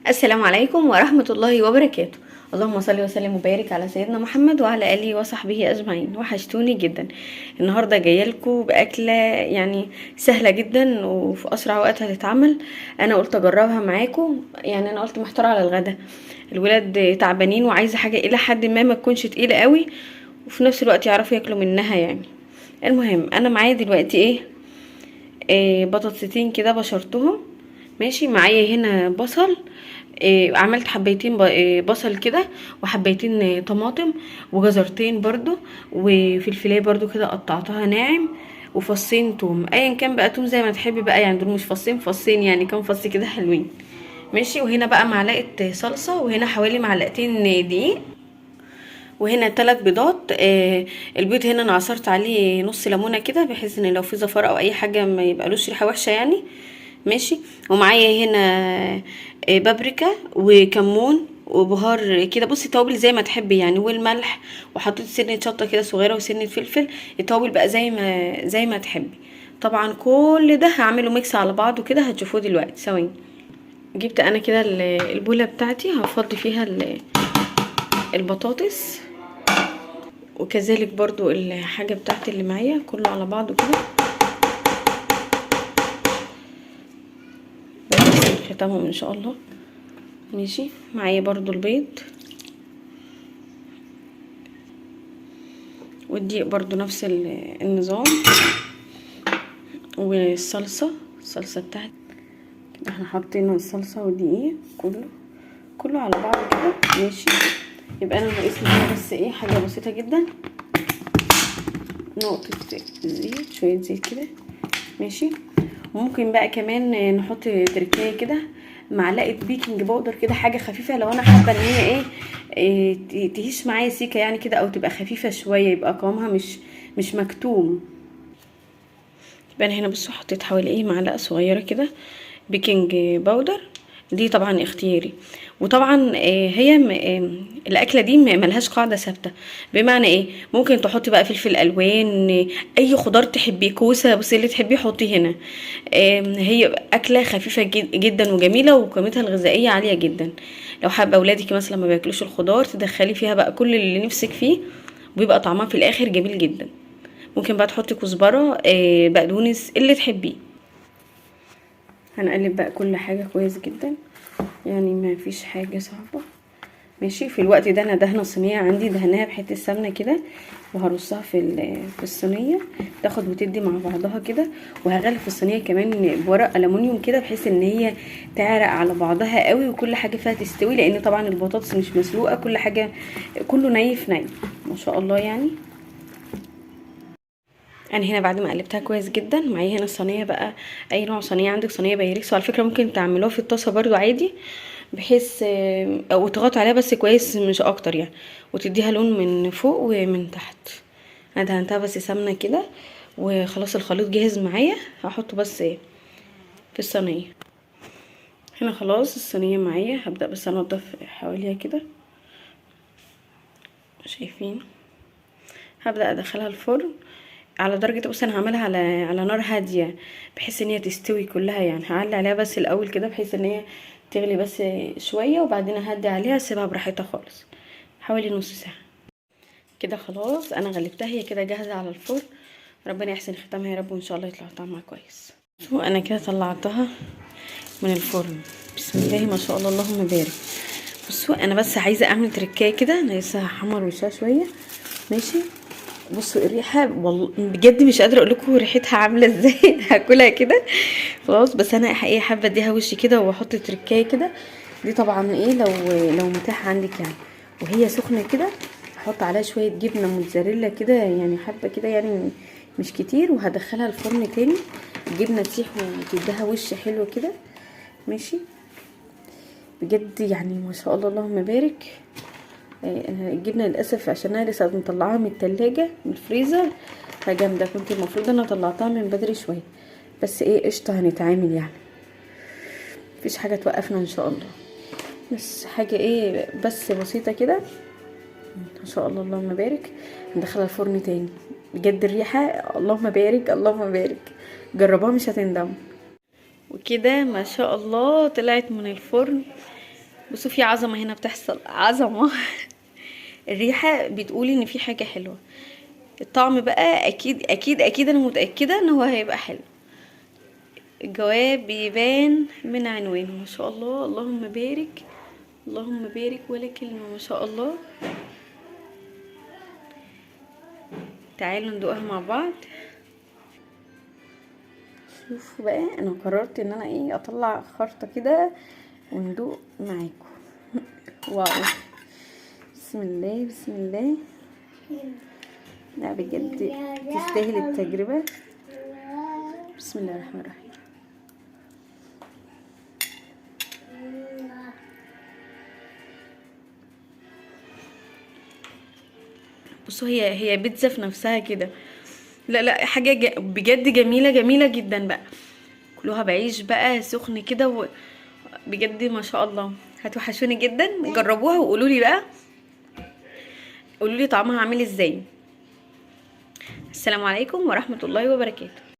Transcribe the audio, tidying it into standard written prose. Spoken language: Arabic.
السلام عليكم ورحمة الله وبركاته. اللهم صل وسلم وبارك على سيدنا محمد وعلى آله وصحبه أجمعين. وحشتوني جدا. النهاردة جاية لكم بأكلة يعني سهلة جدا وفي أسرع وقت هتتعمل. أنا قلت أجربها معاكم، يعني أنا قلت محتارة على الغدا. الولاد تعبانين وعايزة حاجة إلى حد ما تكونش تقيلة قوي، وفي نفس الوقت يعرفوا ياكلوا منها يعني. المهم أنا معايا دلوقتي بطاطستين كده بشرتهم. ماشي، معايا هنا بصل. عملت حبيتين بصل كده، وحبيتين طماطم، وجزرتين برضو، وفلفلايه برضو كده قطعتها ناعم، وفصين توم ايا كان بقى، توم زي ما تحبي بقى، يعني دول مش فصين فصين، يعني كام فص كده حلوين. ماشي، وهنا بقى معلقه صلصه، وهنا حوالي معلقتين دقيق، وهنا 3 بيضات. البيض هنا انا عصرت عليه نص ليمونه كده، بحيث ان لو في زفاره او اي حاجه ما يبقالوش ريحه وحشه يعني. ماشي، ومعايا هنا بابريكا وكمون وبهار كده، بصي توابل زي ما تحبي يعني، والملح، وحطيت سنه شطه كده صغيره وسنه فلفل. التوابل بقى زي ما تحبي. طبعا كل ده هعمله ميكس على بعضه كده، هتشوفوه دلوقتي ثواني. جبت انا كده البوله بتاعتي، هفضي فيها البطاطس، وكذلك برضو الحاجة بتاعتي اللي معايا كله على بعضه كده، بس ختامهم ان شاء الله. ماشي، معايا برضو البيض والدقيق برضو نفس النظام، الصلصة بتاعتي كده، احنا حاطين الصلصة والدقيق كله على بعض كده. ماشي، يبقى انا ناقصني هنا بس حاجة بسيطة جدا، نقطة زيت، شوية زيت كده. ماشي، وممكن بقى كمان نحط تركايه كده، معلقه بيكنج باودر كده، حاجه خفيفه لو انا حابه ان هي تهيش معايا سيكه يعني كده، او تبقى خفيفه شويه، يبقى قوامها مش مكتوم. يبقى انا هنا بصوا حطيت حوالي معلقه صغيره كده بيكنج باودر. دي طبعا اختياري. وطبعا هي الاكله دي ملهاش قاعده ثابته. بمعنى ممكن تحطي بقى فلفل الوان، اي خضار تحبيه، كوسه، بس اللي تحبيه حطيه هنا. هي اكله خفيفه جدا وجميله، وقيمتها الغذائيه عاليه جدا. لو حابه اولادك مثلا ما بياكلوش الخضار، تدخلي فيها بقى كل اللي نفسك فيه، وبيبقى طعمها في الاخر جميل جدا. ممكن بقى تحطي كزبره، بقدونس، اللي تحبيه. هنقلب بقى كل حاجه كويس جدا، يعني ما فيش حاجه صعبه. ماشي، في الوقت ده انا دهنه الصينيه عندي، دهناها بحته سمنه كده، وهرصها في الصينيه، تاخد وتدي مع بعضها كده. وهغلف الصينيه كمان بورق الومنيوم كده، بحيث ان هي تعرق على بعضها قوي، وكل حاجه فيها تستوي، لان طبعا البطاطس مش مسلوقه، كل حاجه كله ني في ني ما شاء الله يعني. انا هنا بعد ما قلبتها كويس جدا، معايا هنا الصينيه بقى، اي نوع صينيه عندك، صينيه بايركس، وعلى فكره ممكن تعملوها في الطاسه برضو عادي، بحيث او تغطي عليها بس كويس مش اكتر يعني، وتديها لون من فوق ومن تحت. انا دهنتها بس سمنه كده، وخلاص الخليط جاهز معايا، هحطه بس في الصينيه. هنا خلاص الصينيه معايا، هبدا بس انضف حواليها كده، شايفين. هبدا ادخلها الفرن على درجه، بص انا هعملها على نار هاديه، بحيث ان هي تستوي كلها يعني. هعلي عليها بس الاول كده، بحيث ان هي تغلي بس شويه، وبعدين اهدي عليها، اسيبها براحتها خالص حوالي نص ساعه كده. خلاص انا غلبتها، هي كده جاهزه على الفرن. ربنا يحسن ختامها يا رب، وان شاء الله يطلع طعمها كويس. شو انا كده طلعتها من الفرن، بسم الله ما شاء الله اللهم بارك. بصوا انا بس عايزه اعمل تركايه كده، انا لسه هحمر وشها شويه. ماشي، بصوا الريحه والله بجد مش قادره اقول لكم ريحتها عامله ازاي. هاكلها كده خلاص، بس انا حابه اديها وش كده، واحط تركايه كده. دي طبعا لو متاح عندك يعني، وهي سخنه كده، احط عليها شويه جبنه موتزاريلا كده، يعني حبه كده يعني، مش كتير، وهدخلها الفرن تاني. الجبنه تسيح وتديها وش حلو كده. ماشي، بجد يعني ما شاء الله اللهم بارك. الجبنه للاسف عشان لسه مطلعاها من التلاجة من الفريزر، فجامده، كنت المفروض انا طلعتها من بدري شويه، بس قشطه هنتعامل يعني، مفيش حاجه توقفنا ان شاء الله. بس حاجه بس بسيطه كده، ما شاء الله اللهم بارك. ندخلها الفرن تاني، بجد الريحه اللهم بارك اللهم بارك، جربوها مش هتندم. وكده ما شاء الله طلعت من الفرن بصوا في عظمه هنا بتحصل، عظمه. الريحه بتقول ان في حاجه حلوه. الطعم بقى اكيد اكيد اكيد انا متاكده ان هو هيبقى حلو. الجواب بيبان من عنوانه. ما شاء الله، اللهم بارك، اللهم بارك ولا كلمه، ما شاء الله. تعالوا ندوقها مع بعض. شوفوا بقى، انا قررت ان انا ايه اطلع خرطه كده وندوق معاكم. واو، بسم الله بسم الله. لا بجد تستاهل التجربه. بسم الله الرحمن الرحيم. بصوا هي بيتزا في نفسها كده. لا لا، حاجه بجد جميله جميله جدا بقى. كلوها بعيش بقى سخن كده بجد ما شاء الله. هتوحشوني جدا، جربوها وقولوا لي بقى، قولوا لي طعمها عامل ازاي. السلام عليكم ورحمه الله وبركاته.